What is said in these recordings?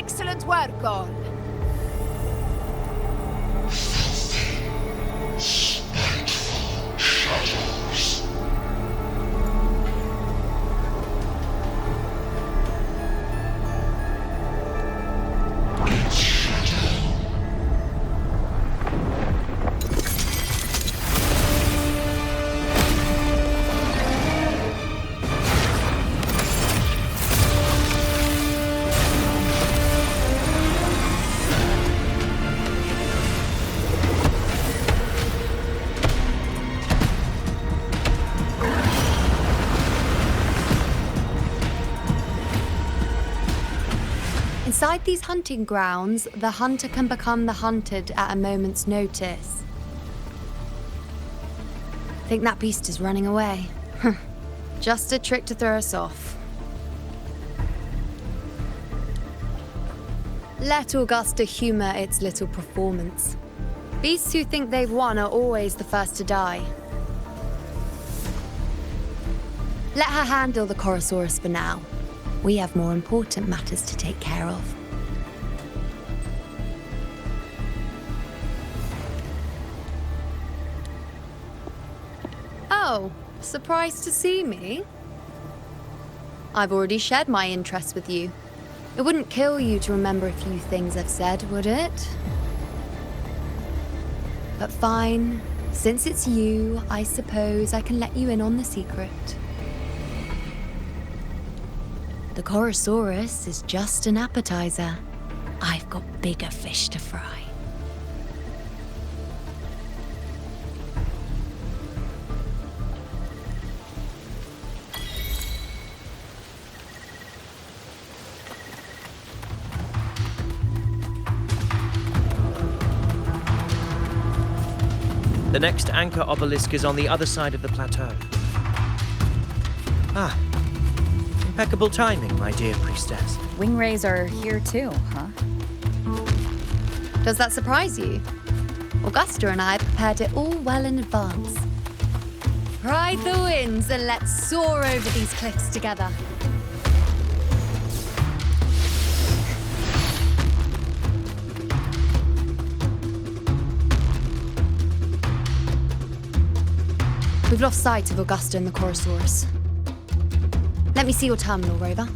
Excellent work, all. Inside these hunting grounds, the hunter can become the hunted at a moment's notice. Think that beast is running away. Just a trick to throw us off. Let Augusta humor its little performance. Beasts who think they've won are always the first to die. Let her handle the Chorosaurus for now. We have more important matters to take care of. Oh, surprised to see me? I've already shared my interest with you. It wouldn't kill you to remember a few things I've said, would it? But fine. Since it's you, I suppose I can let you in on the secret. The Chorosaurus is just an appetizer. I've got bigger fish to fry. The next anchor obelisk is on the other side of the plateau. Ah, impeccable timing, my dear priestess. Wingrays are here too, huh? Does that surprise you? Augusta and I prepared it all well in advance. Ride the winds and let's soar over these cliffs together. We've lost sight of Augusta and the Chorosaurus. Let me see your terminal, Rover.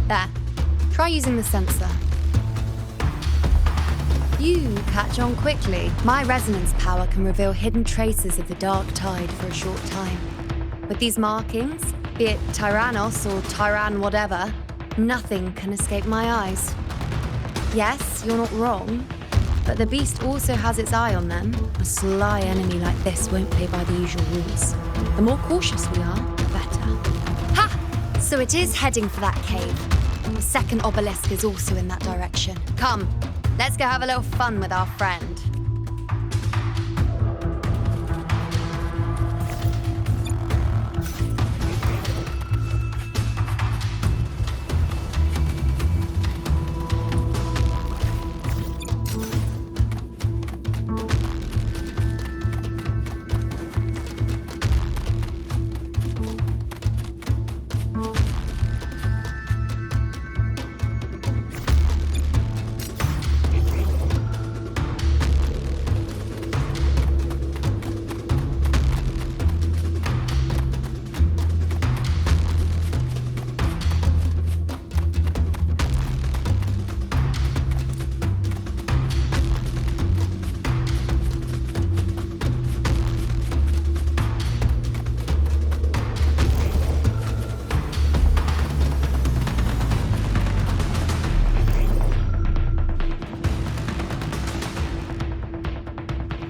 There. Try using the sensor. You catch on quickly. My resonance power can reveal hidden traces of the dark tide for a short time. With these markings, be it Tyrannos or Tyran whatever, nothing can escape my eyes. Yes, you're not wrong, but the beast also has its eye on them. A sly enemy like this won't play by the usual rules. The more cautious we are, the better. Ha! So it is heading for that cave. The second obelisk is also in that direction. Come, let's go have a little fun with our friend.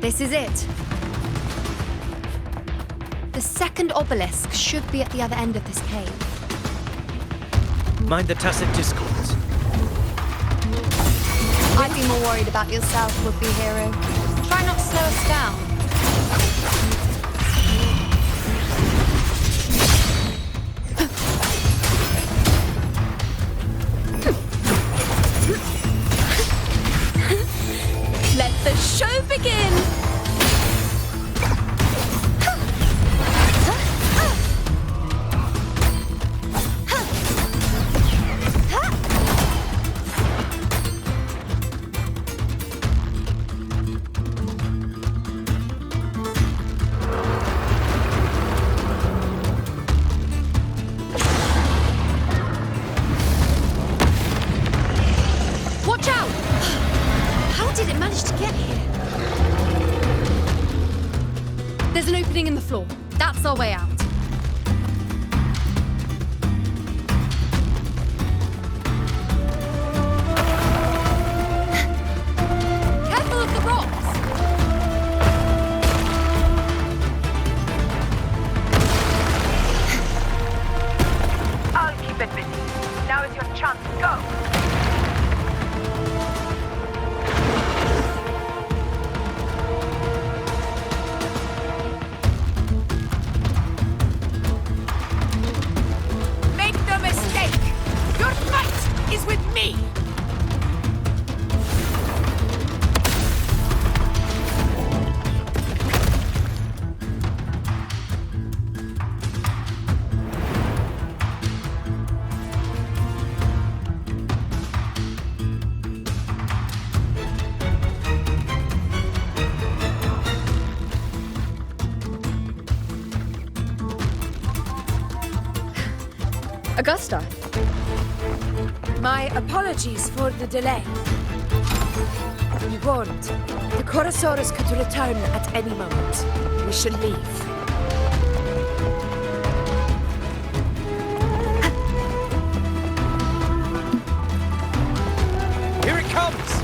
This is it. The second obelisk should be at the other end of this cave. Mind the tacit discords. I'd be more worried about yourself, would-be hero. Try not to slow us down. Let the show begin! opening in the floor. That's our way out. Careful of the rocks! I'll keep it busy. Now is your chance. Go! Make no mistake! Your fight is with me! Augusta. My apologies for the delay. We warned. The Chorosaurus could return at any moment. We should leave. Here it comes!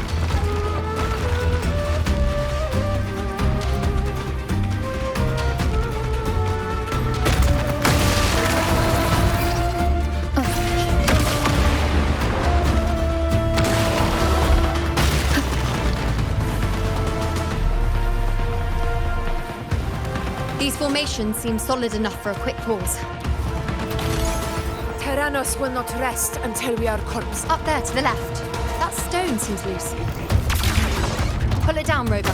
These formations seem solid enough for a quick pause. Tyrannos will not rest until we are corpse. Up there to the left. That stone seems loose. Pull it down, Rover.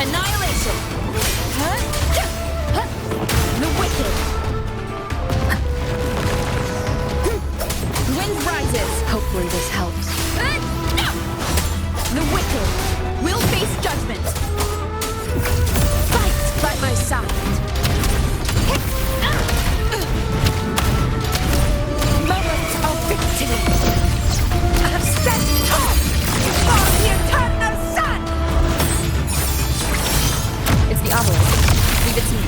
Annihilation! The wicked! Wind rises! Hopefully this helps. The wicked will face judgment! Fight by my side! Moment of victory! I have stand tall before the eternal sun! It's the obelisk. Leave it to me.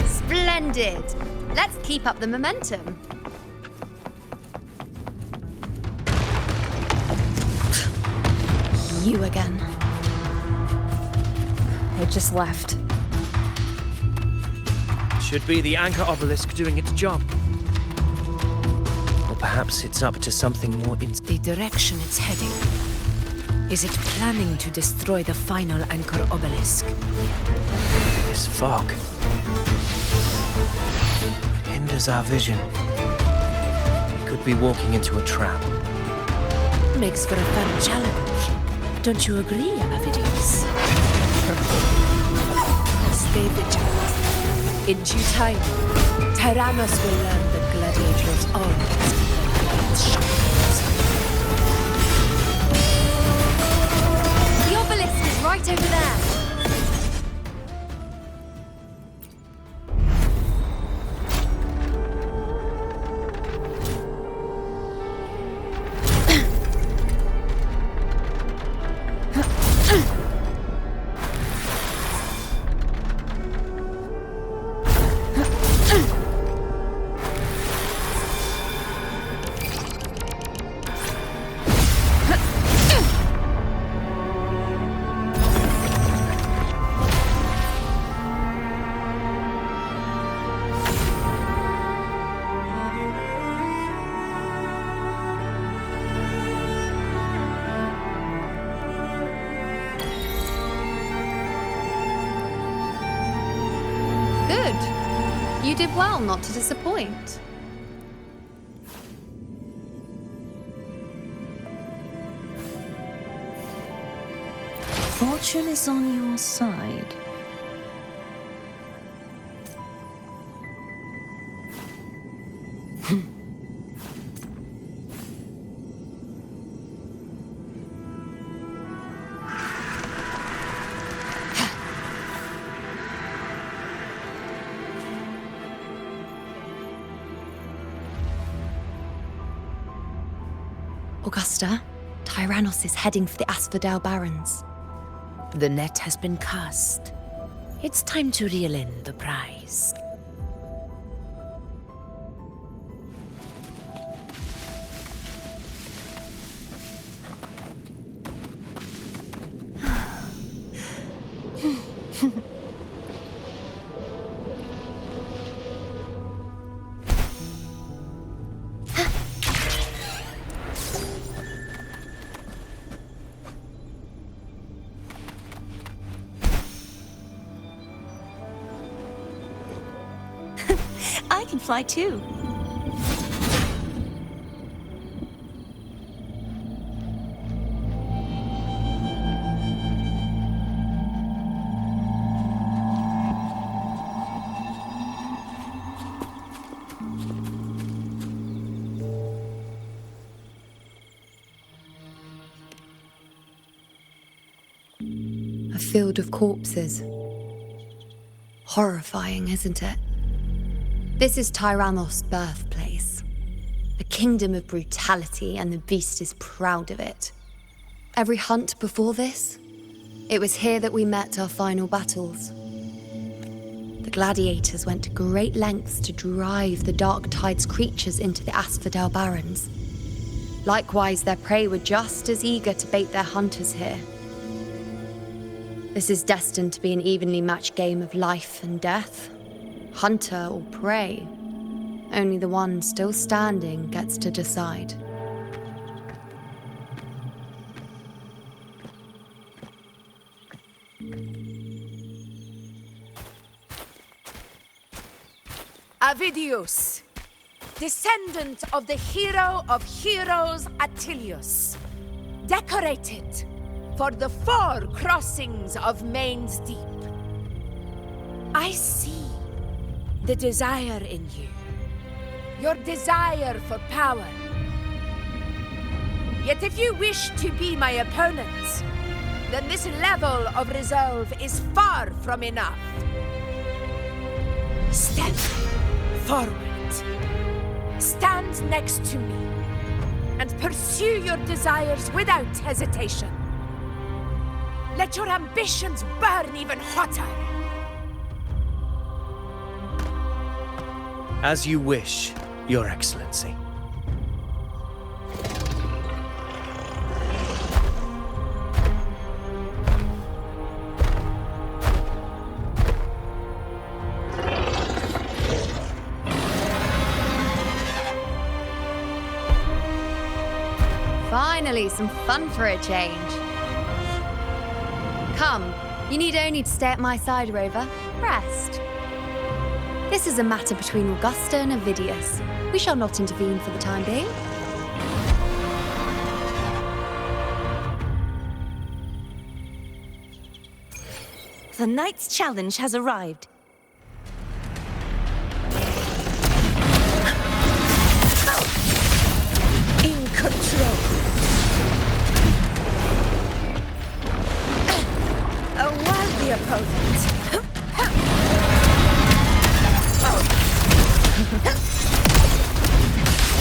Splendid! Let's keep up the momentum. You again. It just left. Should be the anchor obelisk doing its job. Or perhaps it's up to something more The direction it's heading. Is it planning to destroy the final anchor obelisk? This fog hinders our vision. We could be walking into a trap. Makes for a fun challenge. Don't you agree, Amavidius? Stay vigilant. In due time, Tyrannos will learn that gladiators always keep sharp. The obelisk is right over there. did well not to disappoint. Fortune is on your side. Augusta, Tyrannos is heading for the Asphodel Barrens. The net has been cast. It's time to reel in the prize. I can fly too. A field of corpses. Horrifying, isn't it? This is Tyrannos' birthplace. A kingdom of brutality, and the beast is proud of it. Every hunt before this, it was here that we met our final battles. The gladiators went to great lengths to drive the Dark Tide's creatures into the Asphodel Barrens. Likewise, their prey were just as eager to bait their hunters here. This is destined to be an evenly matched game of life and death. Hunter or prey. Only the one still standing gets to decide. Avidius, descendant of the hero of heroes Attilius, decorated for the 4 crossings of Main's Deep. I see the desire in you, your desire for power. Yet if you wish to be my opponent, then this level of resolve is far from enough. Step forward. Stand next to me and pursue your desires without hesitation. Let your ambitions burn even hotter. As you wish, Your Excellency. Finally, some fun for a change. Come, you need only to stay at my side, Rover. Rest. This is a matter between Augusta and Avidius. We shall not intervene for the time being. The knight's challenge has arrived. In control. A worthy opponent.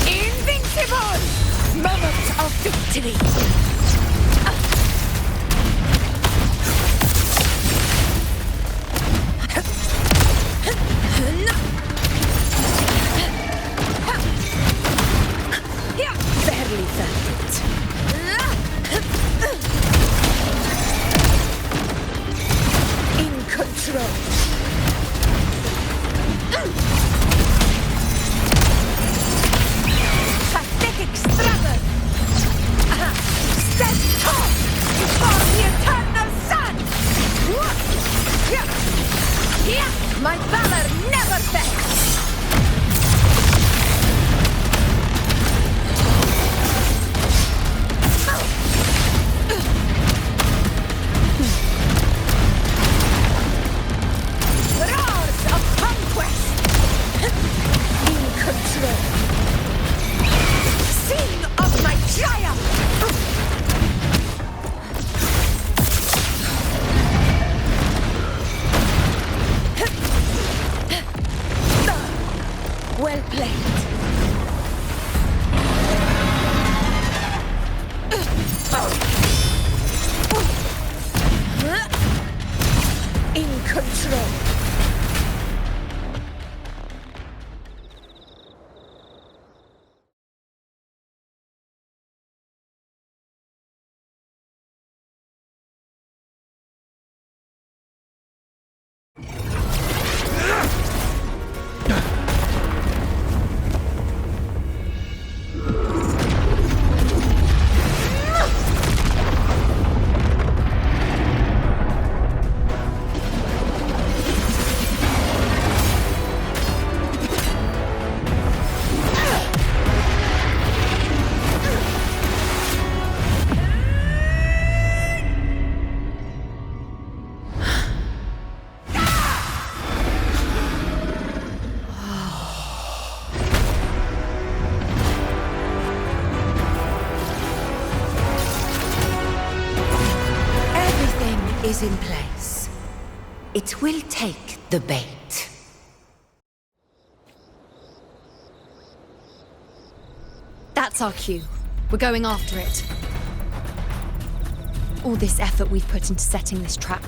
Invincible! Moment of victory! Barely felt it. In control. Pathetic struggle! control. Sing of my triumph! Well played. In control. Is in place. It will take the bait. That's our cue. We're going after it. All this effort we've put into setting this trap.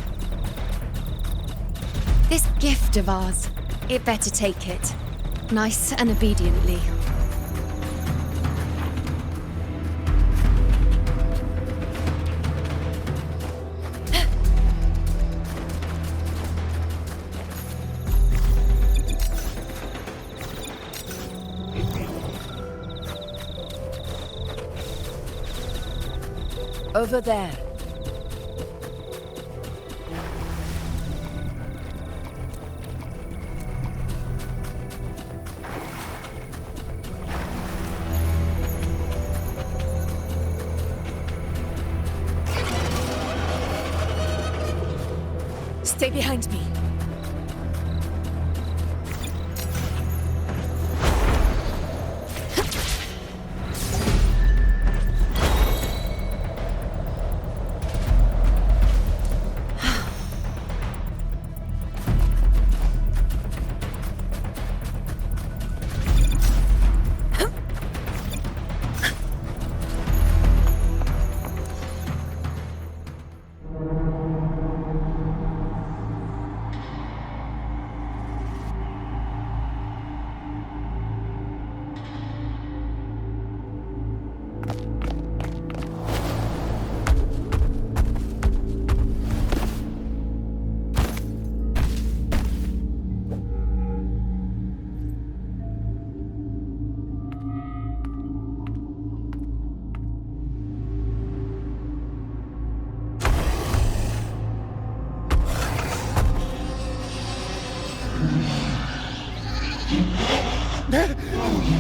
This gift of ours, it better take it. Nice and obediently. Over there. Stay behind me.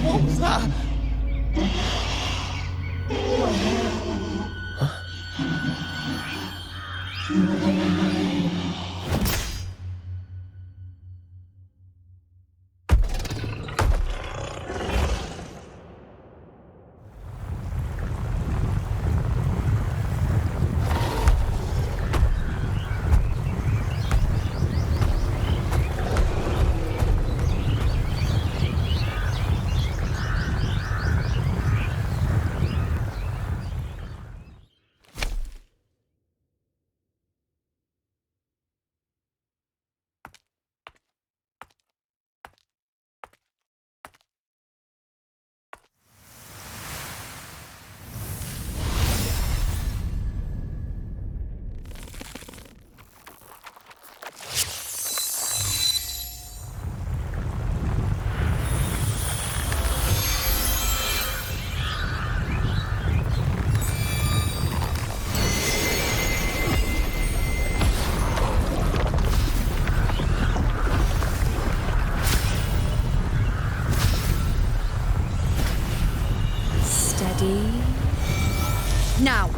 What was that? Now!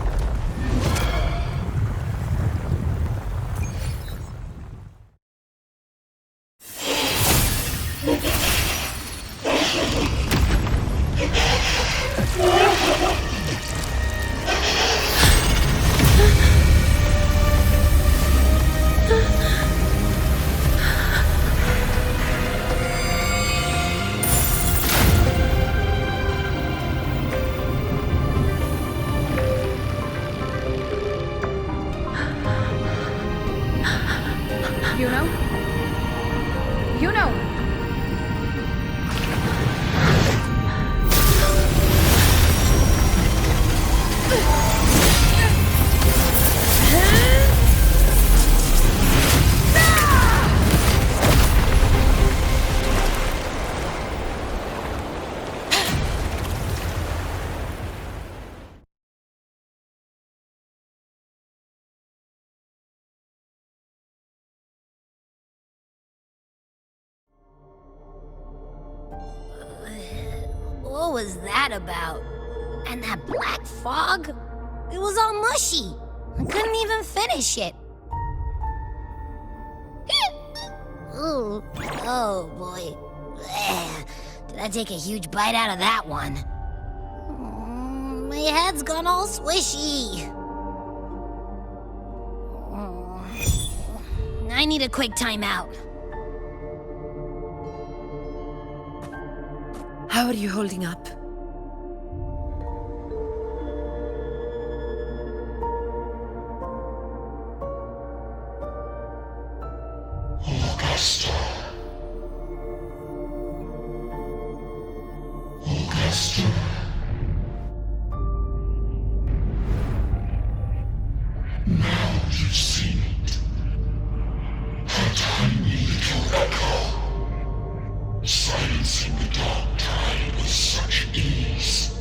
hell was that about? And that black fog? It was all mushy. I couldn't even finish it. Ooh, oh boy. Ugh. Did I take a huge bite out of that one? My head's gone all swishy. I need a quick timeout. How are you holding up? Augusta. Augusta. Now you've seen it. A tiny little echo, silencing the dark tide with such ease.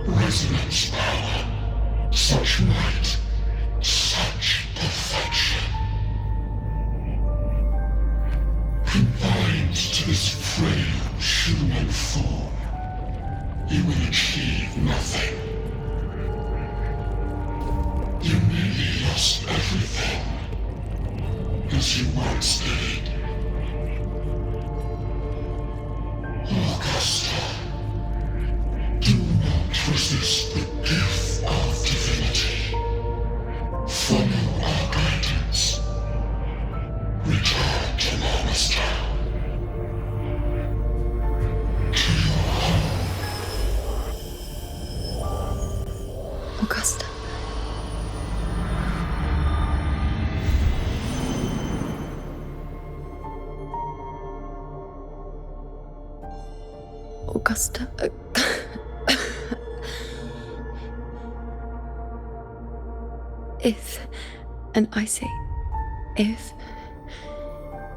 Resonance power, such might, such perfection. Confined to this frail human form, you will achieve nothing. You nearly lost everything, as you once did. Augusta, do not resist the gift of divinity. Follow our guidance. Return to Lawrestown. To your home. Augusta. Augusta. If, and I say, if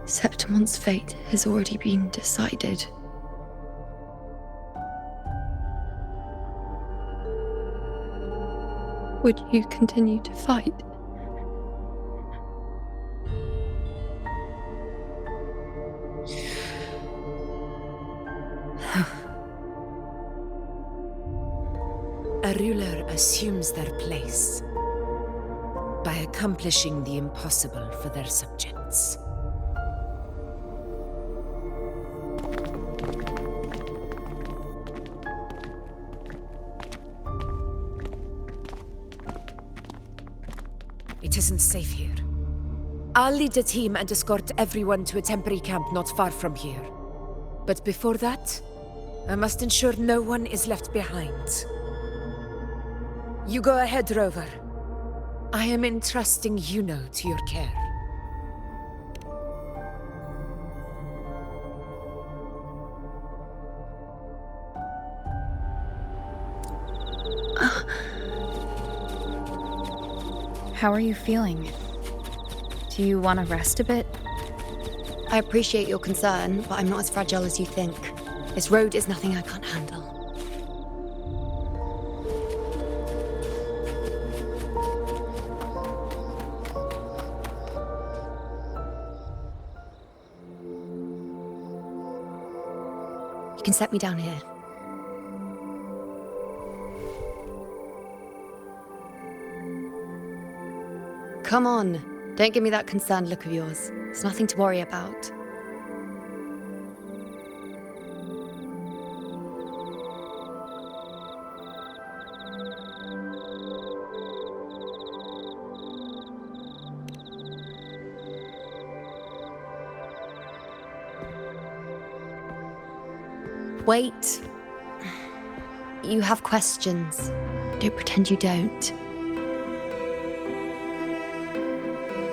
Septimon's fate has already been decided, would you continue to fight? A ruler assumes their place by accomplishing the impossible for their subjects. It isn't safe here. I'll lead a team and escort everyone to a temporary camp not far from here. But before that, I must ensure no one is left behind. You go ahead, Rover. I am entrusting Yuno to your care. How are you feeling? Do you want to rest a bit? I appreciate your concern, but I'm not as fragile as you think. This road is nothing I can't handle. You can set me down here. Come on, don't give me that concerned look of yours. There's nothing to worry about. Wait. You have questions. Don't pretend you don't.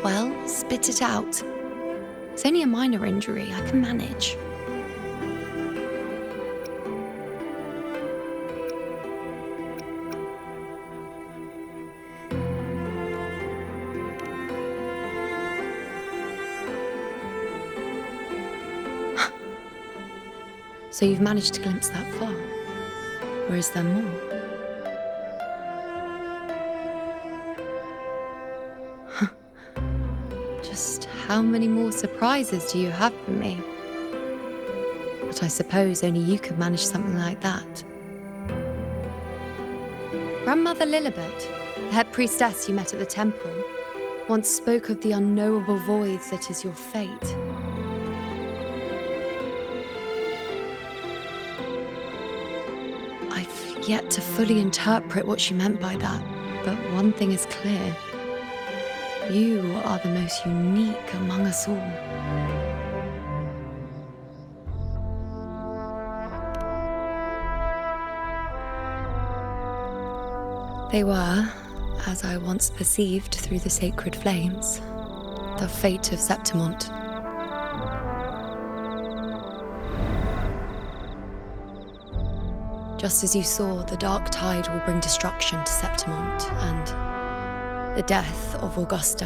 Well, spit it out. It's only a minor injury. I can manage. So you've managed to glimpse that far? Or is there more? Just how many more surprises do you have for me? But But I suppose only you could manage something like that. Grandmother Lilibet, the head priestess you met at the temple, once spoke of the unknowable void that is your fate. I've yet to fully interpret what she meant by that, but one thing is clear. You are the most unique among us all. They were, as I once perceived through the sacred flames, the fate of Septimont. Just as you saw, the dark tide will bring destruction to Septimont and the death of Augusta.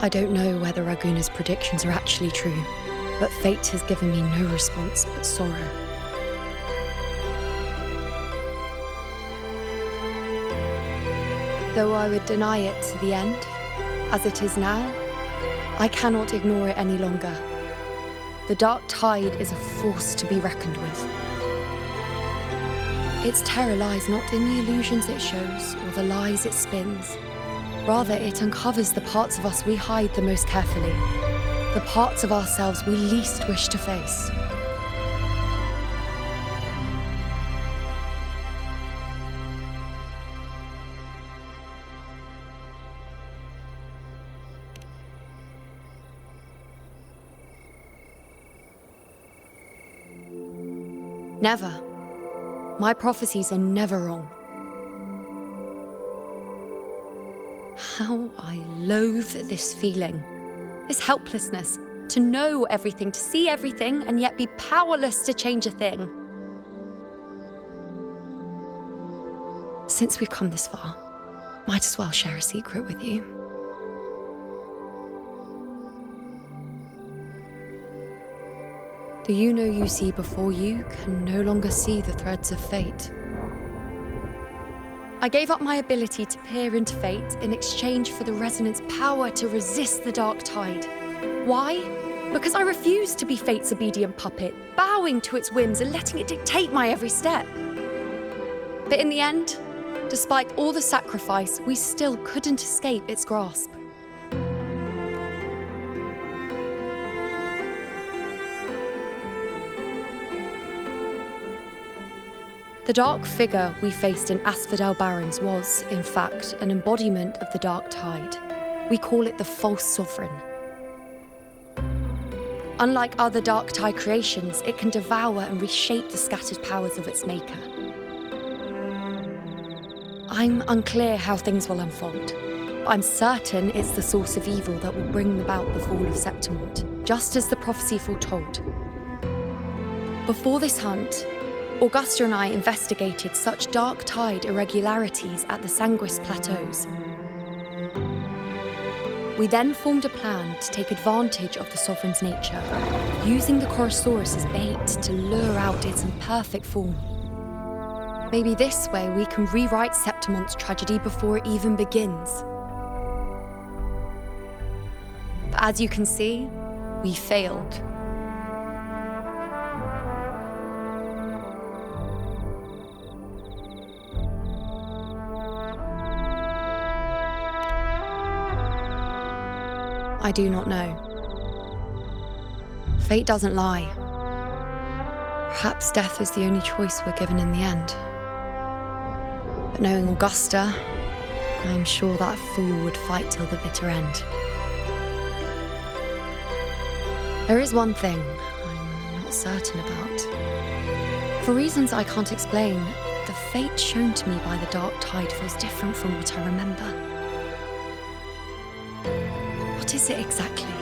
I don't know whether Raguna's predictions are actually true, but fate has given me no response but sorrow. Though I would deny it to the end, as it is now, I cannot ignore it any longer. The dark tide is a force to be reckoned with. Its terror lies not in the illusions it shows or the lies it spins. Rather, it uncovers the parts of us we hide the most carefully, the parts of ourselves we least wish to face. Never. My prophecies are never wrong. How I loathe this feeling, this helplessness, to know everything, to see everything, and yet be powerless to change a thing. Since we've come this far, might as well share a secret with you. The you see before you can no longer see the threads of fate. I gave up my ability to peer into fate in exchange for the resonance power to resist the dark tide. Why? Because I refused to be fate's obedient puppet, bowing to its whims and letting it dictate my every step. But in the end, despite all the sacrifice, we still couldn't escape its grasp. The dark figure we faced in Asphodel Barrens was, in fact, an embodiment of the dark tide. We call it the false sovereign. Unlike other dark tide creations, it can devour and reshape the scattered powers of its maker. I'm unclear how things will unfold, but I'm certain it's the source of evil that will bring about the fall of Septimont, just as the prophecy foretold. Before this hunt, Augusta and I investigated such dark tide irregularities at the Sanguis Plateaus. We then formed a plan to take advantage of the Sovereign's nature, using the Chorosaurus as bait to lure out its imperfect form. Maybe this way we can rewrite Septimont's tragedy before it even begins. But as you can see, we failed. I do not know. Fate doesn't lie. Perhaps death is the only choice we're given in the end. But knowing Augusta, I'm sure that fool would fight till the bitter end. There is one thing I'm not certain about. For reasons I can't explain, the fate shown to me by the dark tide feels different from what I remember. What is it exactly?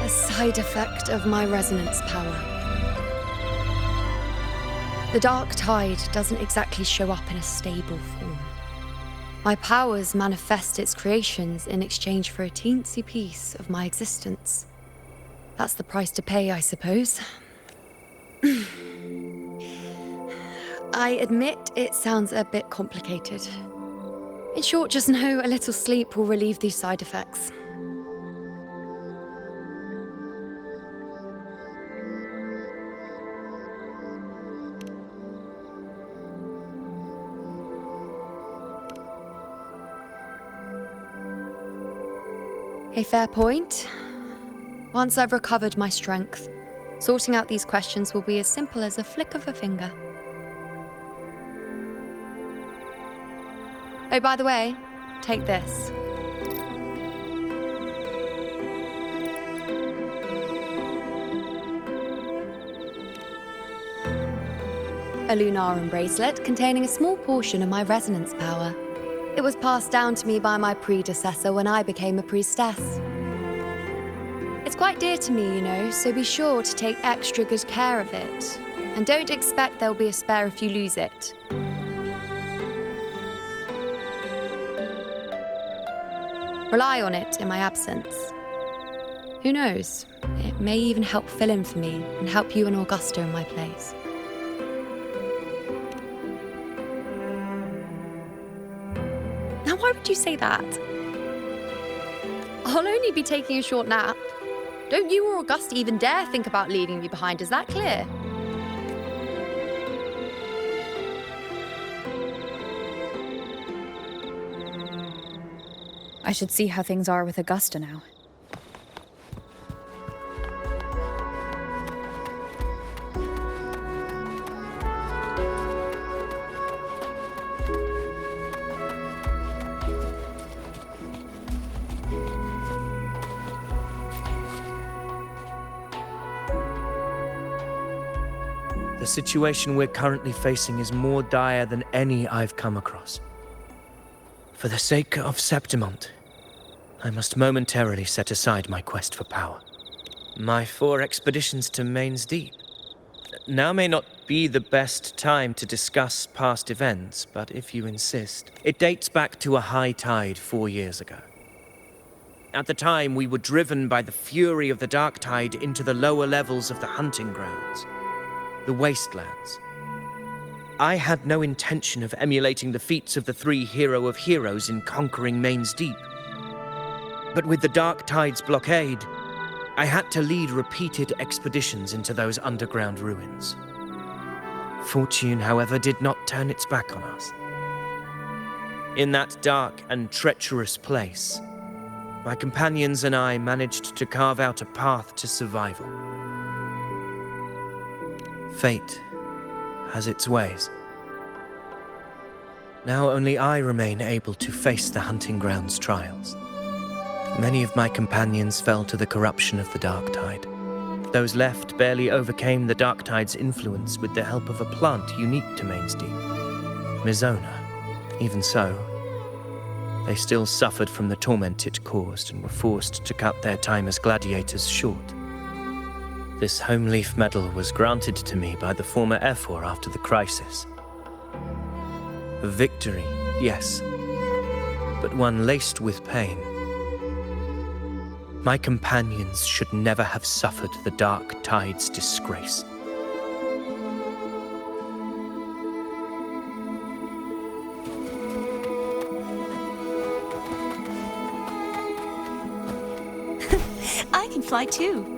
A side effect of my resonance power. The dark tide doesn't exactly show up in a stable form. My powers manifest its creations in exchange for a teensy piece of my existence. That's the price to pay, I suppose. I admit it sounds a bit complicated. In short, just know a little sleep will relieve these side effects. A fair point. Once I've recovered my strength, sorting out these questions will be as simple as a flick of a finger. Oh, by the way, take this. A Lunarum bracelet containing a small portion of my resonance power. It was passed down to me by my predecessor when I became a priestess. It's quite dear to me, you know, so be sure to take extra good care of it. And don't expect there'll be a spare if you lose it. Rely on it in my absence. Who knows? It may even help fill in for me and help you and Augusta in my place. Now, why would you say that? I'll only be taking a short nap. Don't you or Augusta even dare think about leaving me behind, is that clear? I should see how things are with Augusta now. The situation we're currently facing is more dire than any I've come across. For the sake of Septimont, I must momentarily set aside my quest for power. My 4 expeditions to Main's Deep. Now may not be the best time to discuss past events, but if you insist, it dates back to a high tide 4 years ago. At the time, we were driven by the fury of the dark tide into the lower levels of the hunting grounds, the wastelands. I had no intention of emulating the feats of the 3 Hero of Heroes in conquering Main's Deep. But with the Dark Tide's blockade, I had to lead repeated expeditions into those underground ruins. Fortune, however, did not turn its back on us. In that dark and treacherous place, my companions and I managed to carve out a path to survival. Fate has its ways. Now only I remain able to face the hunting grounds trials. Many of my companions fell to the corruption of the Dark Tide. Those left barely overcame the Dark Tide's influence with the help of a plant unique to Main's Deep, Mizona. Even so, they still suffered from the torment it caused and were forced to cut their time as gladiators short. This home leaf medal was granted to me by the former Ephor after the crisis. A victory, yes, but one laced with pain. My companions should never have suffered the Dark Tide's disgrace. I can fly too.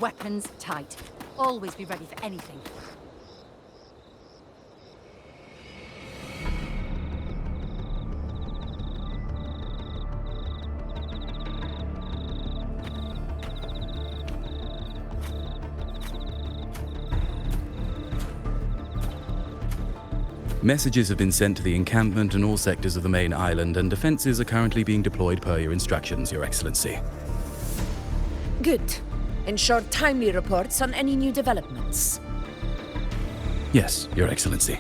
weapons tight. Always be ready for anything. Messages have been sent to the encampment and all sectors of the main island, and defenses are currently being deployed per your instructions, Your Excellency. Good. Ensure timely reports on any new developments. Yes, Your Excellency.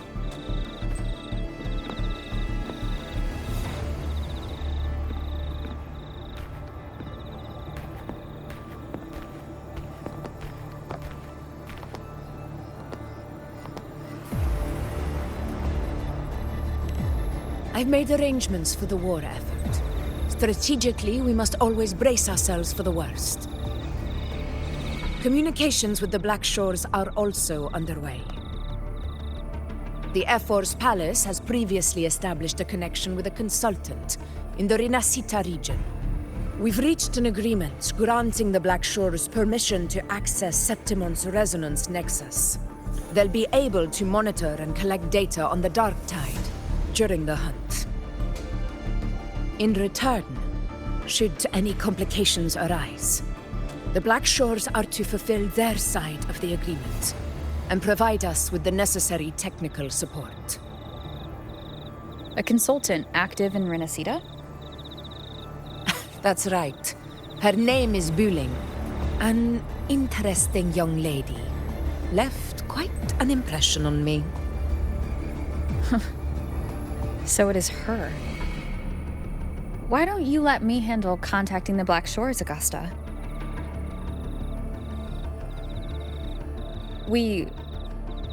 I've made arrangements for the war effort. Strategically, we must always brace ourselves for the worst. Communications with the Black Shores are also underway. The Air Force Palace has previously established a connection with a consultant in the Rinascita region. We've reached an agreement granting the Black Shores permission to access Septimon's resonance nexus. They'll be able to monitor and collect data on the Dark Tide during the hunt. In return, should any complications arise, the Black Shores are to fulfill their side of the agreement and provide us with the necessary technical support. A consultant active in Rinascita? That's right. Her name is Buling. An interesting young lady. Left quite an impression on me. So it is her. Why don't you let me handle contacting the Black Shores, Augusta? We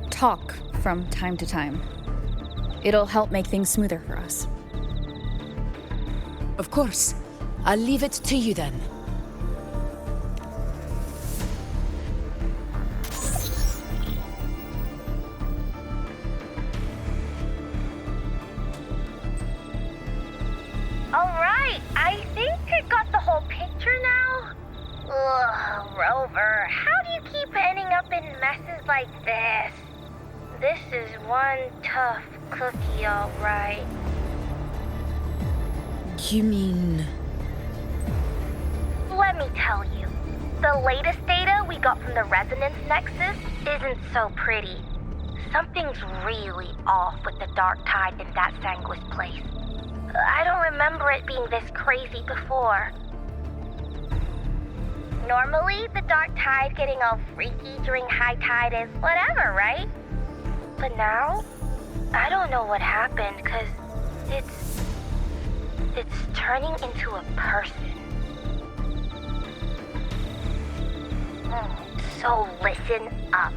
talk from time to time. It'll help make things smoother for us. Of course. I'll leave it to you then. Alright, I think I got the whole picture now. Ugh, Rover, how do you keep ending up in messes like this? This is one tough cookie, alright. You mean... Let me tell you, the latest data we got from the resonance nexus isn't so pretty. Something's really off with the Dark Tide in that Sanguis place. I don't remember it being this crazy before. Normally, the Dark Tide getting all freaky during high tide is whatever, right? But now, I don't know what happened, 'cause it's turning into a person. So listen up.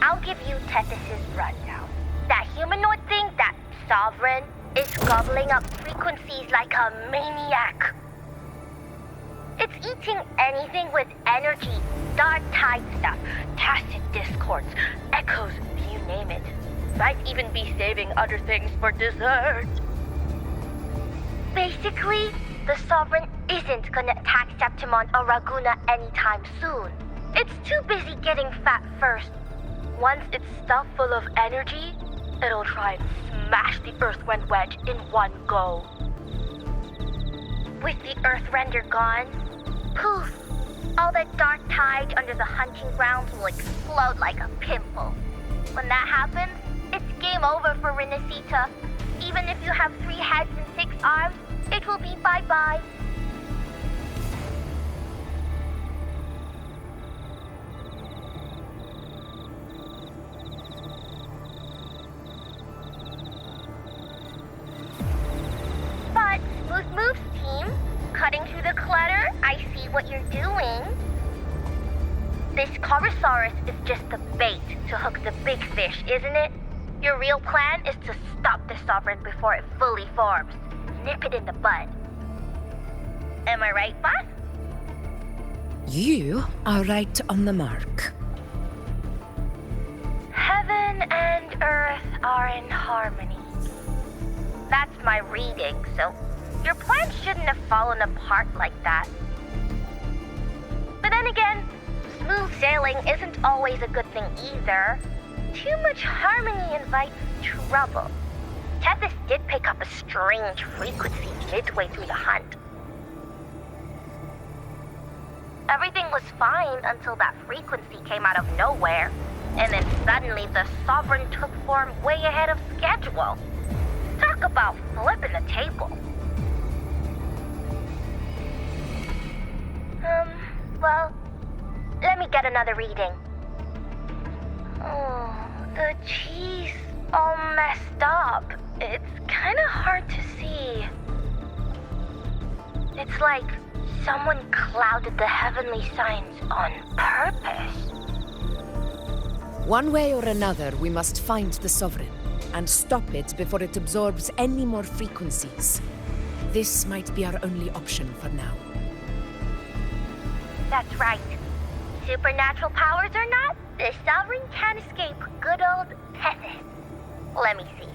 I'll give you Tethys' rundown. That humanoid thing, that Sovereign, is gobbling up frequencies like a maniac. It's eating anything with energy, Dark Tide stuff, tacit discords, echoes, you name it. Might even be saving other things for dessert. Basically, the Sovereign isn't gonna attack Septimon or Raguna anytime soon. It's too busy getting fat first. Once it's stuffed full of energy, it'll try and smash the Earthrend wedge in one go. With the Earthrender gone, poof, all that Dark Tide under the hunting grounds will explode like a pimple. When that happens, it's game over for Rinascita. Even if you have 3 heads and 6 arms, it will be bye-bye. But, Smooth Moves team, cutting through the clutter, I see what you're doing. This Corosaurus is just the bait to hook the big fish, isn't it? Your real plan is to stop the Sovereign before it fully forms. Nip it in the bud. Am I right, boss? You are right on the mark. Heaven and Earth are in harmony. That's my reading, so your plan shouldn't have fallen apart like that. But then again, smooth sailing isn't always a good thing either. Too much harmony invites trouble. Tethys did pick up a strange frequency midway through the hunt. Everything was fine until that frequency came out of nowhere, and then suddenly the Sovereign took form way ahead of schedule. Talk about flipping the table. Well, let me get another reading. Oh, the cheese all messed up. It's kinda hard to see. It's like someone clouded the heavenly signs on purpose. One way or another, we must find the Sovereign and stop it before it absorbs any more frequencies. This might be our only option for now. That's right. Supernatural powers or not, the Sovereign can't escape good old Tethys. Let me see.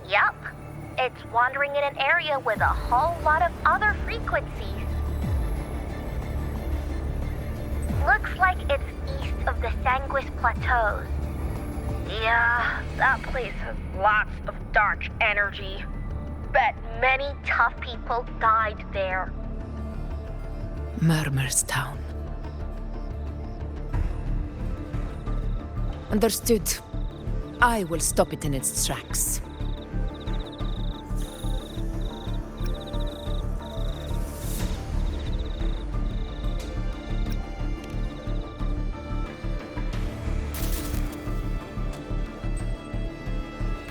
Yup. It's wandering in an area with a whole lot of other frequencies. Looks like it's east of the Sanguis Plateaus. Yeah, that place has lots of dark energy. Bet many tough people died there. Murmur's Town. Understood. I will stop it in its tracks.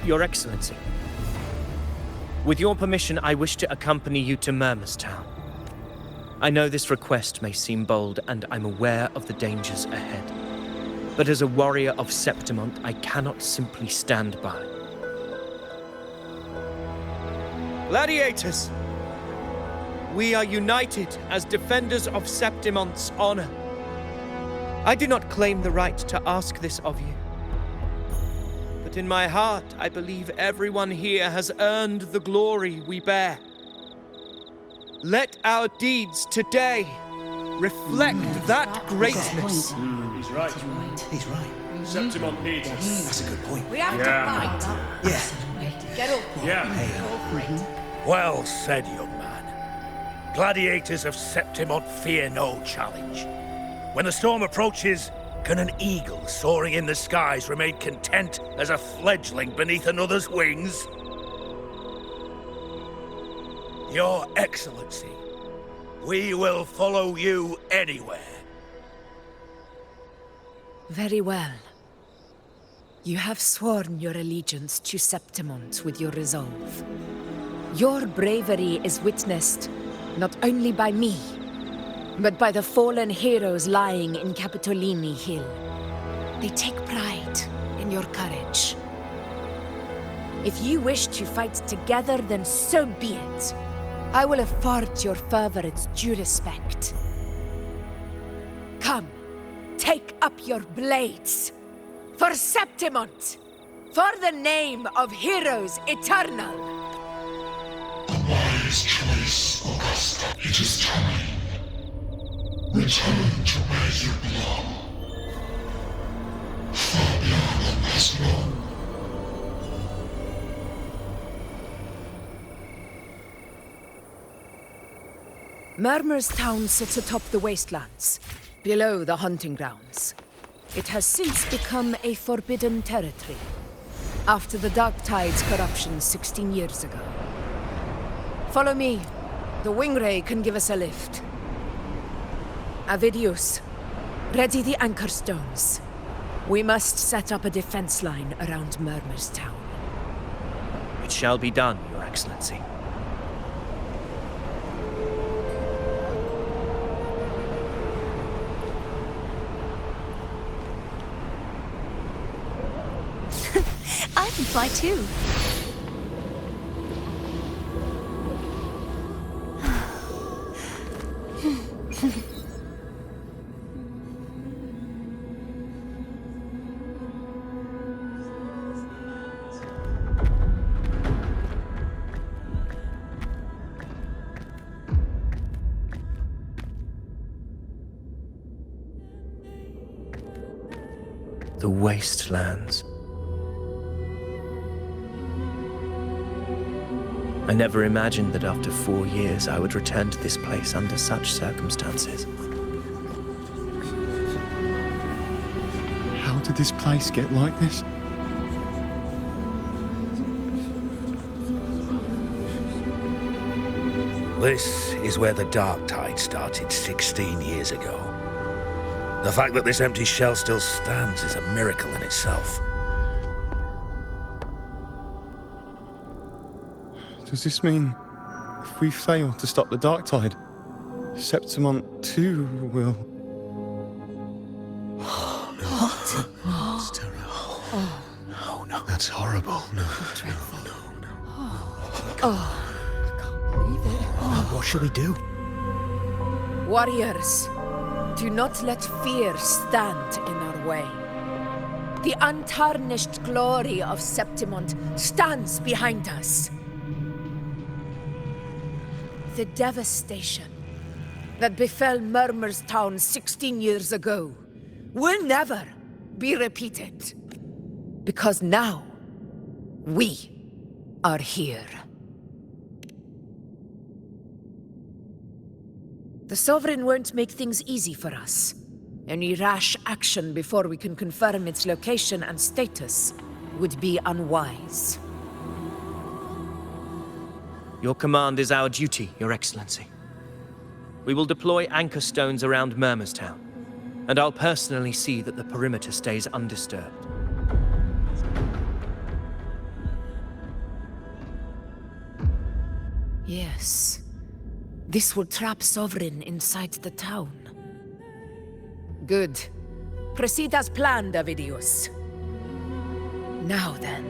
Your Excellency, with your permission, I wish to accompany you to Murmur's Town. I know this request may seem bold, and I'm aware of the dangers ahead. But as a warrior of Septimont, I cannot simply stand by. Gladiators! We are united as defenders of Septimont's honor. I do not claim the right to ask this of you. But in my heart, I believe everyone here has earned the glory we bear. Let our deeds today reflect that greatness. He's right. He's right. Septimont needs us. That's a good point. We have to fight. Yeah. Get up. Yeah. Well said, young man. Gladiators of Septimont fear no challenge. When the storm approaches, can an eagle soaring in the skies remain content as a fledgling beneath another's wings? Your Excellency, we will follow you anywhere. Very well. You have sworn your allegiance to Septimont with your resolve. Your bravery is witnessed not only by me, but by the fallen heroes lying in Capitolini Hill. They take pride in your courage. If you wish to fight together, then so be it. I will afford your fervor its due respect. Come, take up your blades. For Septimont! For the name of heroes eternal! A wise choice, Augusta. It is time. Return to where you belong. Far beyond the last known. Murmur's Town sits atop the wastelands, below the hunting grounds. It has since become a forbidden territory, after the Dark Tide's corruption 16 years ago. Follow me. The Wingray can give us a lift. Avidius, ready the anchor stones. We must set up a defense line around Murmur's Town. It shall be done, Your Excellency. I can fly too. the wastelands. I never imagined that after 4 years I would return to this place under such circumstances. How did this place get like this? This is where the Dark Tide started 16 years ago. The fact that this empty shell still stands is a miracle in itself. Does this mean if we fail to stop the Dark Tide, Septimont too will... What? That's terrible. Oh, no. That's horrible. No. What shall we do? Warriors, do not let fear stand in our way. The untarnished glory of Septimont stands behind us. The devastation that befell Murmur's town 16 years ago will never be repeated. Because now, we are here. The Sovereign won't make things easy for us. Any rash action before we can confirm its location and status would be unwise. Your command is our duty, Your Excellency. We will deploy anchor stones around Murmurstown, and I'll personally see that the perimeter stays undisturbed. Yes. This will trap Sovereign inside the town. Good. Proceed as planned, Avidius. Now then.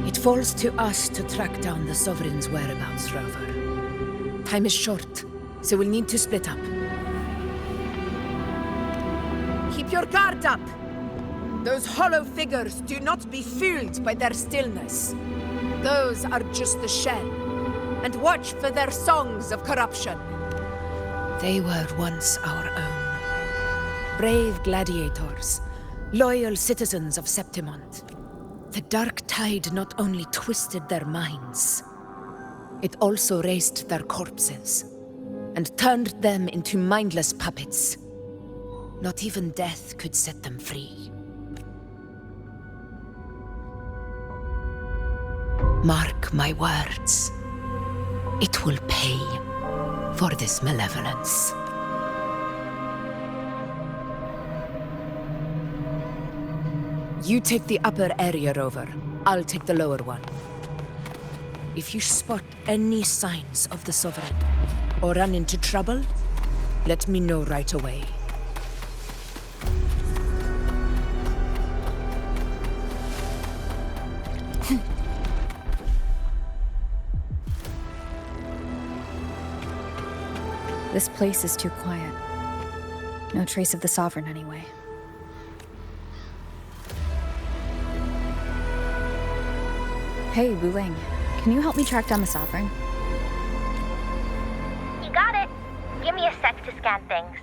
It falls to us to track down the Sovereign's whereabouts, Rover. Time is short, so we'll need to split up. Keep your guard up! Those hollow figures do not be fooled by their stillness. Those are just the shell. And watch for their songs of corruption. They were once our own. Brave gladiators, loyal citizens of Septimont. The Dark Tide not only twisted their minds, it also raised their corpses and turned them into mindless puppets. Not even death could set them free. Mark my words. It will pay for this malevolence. You take the upper area, Rover. I'll take the lower one. If you spot any signs of the Sovereign, or run into trouble, let me know right away. This place is too quiet. No trace of the Sovereign, anyway. Hey, Wuthering. Can you help me track down the Sovereign? You got it. Give me a sec to scan things.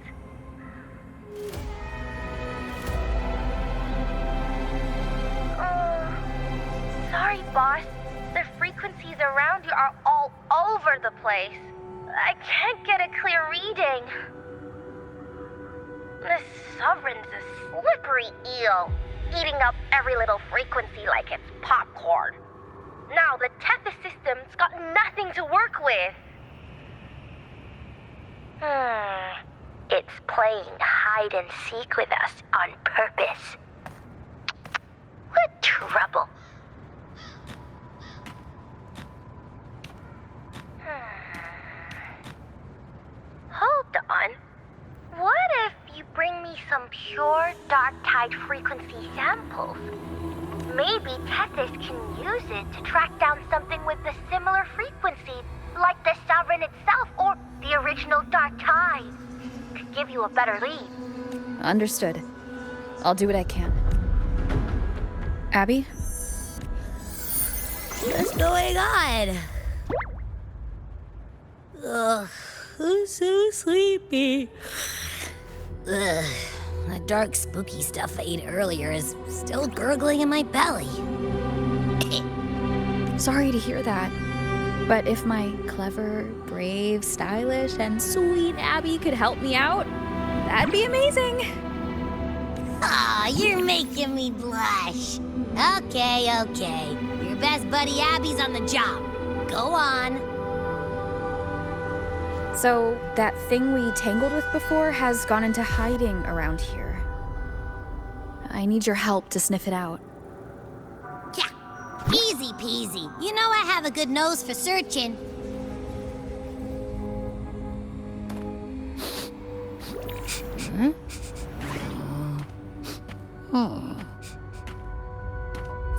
Sorry, boss. The frequencies around you are all over the place. I can't get a clear reading. The Sovereign's a slippery eel, eating up every little frequency like it's popcorn. Now the Tethys system's got nothing to work with. It's playing hide and seek with us on purpose. What trouble. Hold on. What if you bring me some pure Dark Tide frequency samples? Maybe Tethys can use it to track down something with a similar frequency, like the Sovereign itself or the original Dark Tide. Could give you a better lead. Understood. I'll do what I can. Abby? What's going on? Ugh, I'm so sleepy. Ugh. That dark, spooky stuff I ate earlier is still gurgling in my belly. Sorry to hear that. But if my clever, brave, stylish, and sweet Abby could help me out, that'd be amazing. Aw, you're making me blush. Okay. Your best buddy Abby's on the job. Go on. So, that thing we tangled with before has gone into hiding around here. I need your help to sniff it out. Yeah, easy peasy. You know I have a good nose for searching.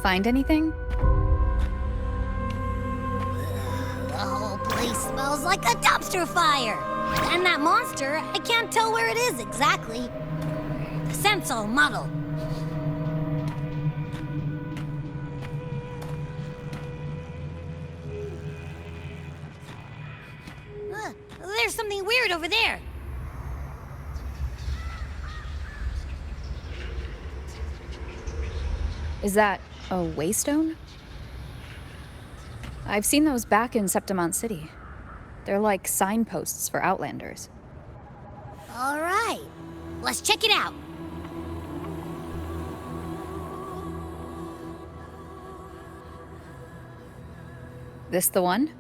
Find anything? The whole place smells like a dumpster fire. And that monster, I can't tell where it is exactly. The scent's all muddled. There's something weird over there. Is that a waystone? I've seen those back in Septimont City. They're like signposts for Outlanders. All right, let's check it out. This the one?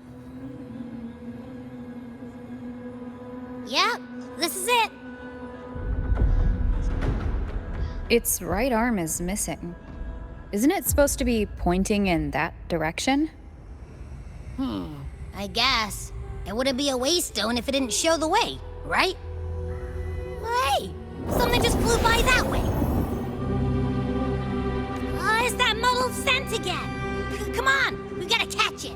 Yep, this is it. Its right arm is missing. Isn't it supposed to be pointing in that direction? I guess. It wouldn't be a waystone if it didn't show the way, right? Hey, something just flew by that way. It's that muddled scent again. Come on, we gotta catch it.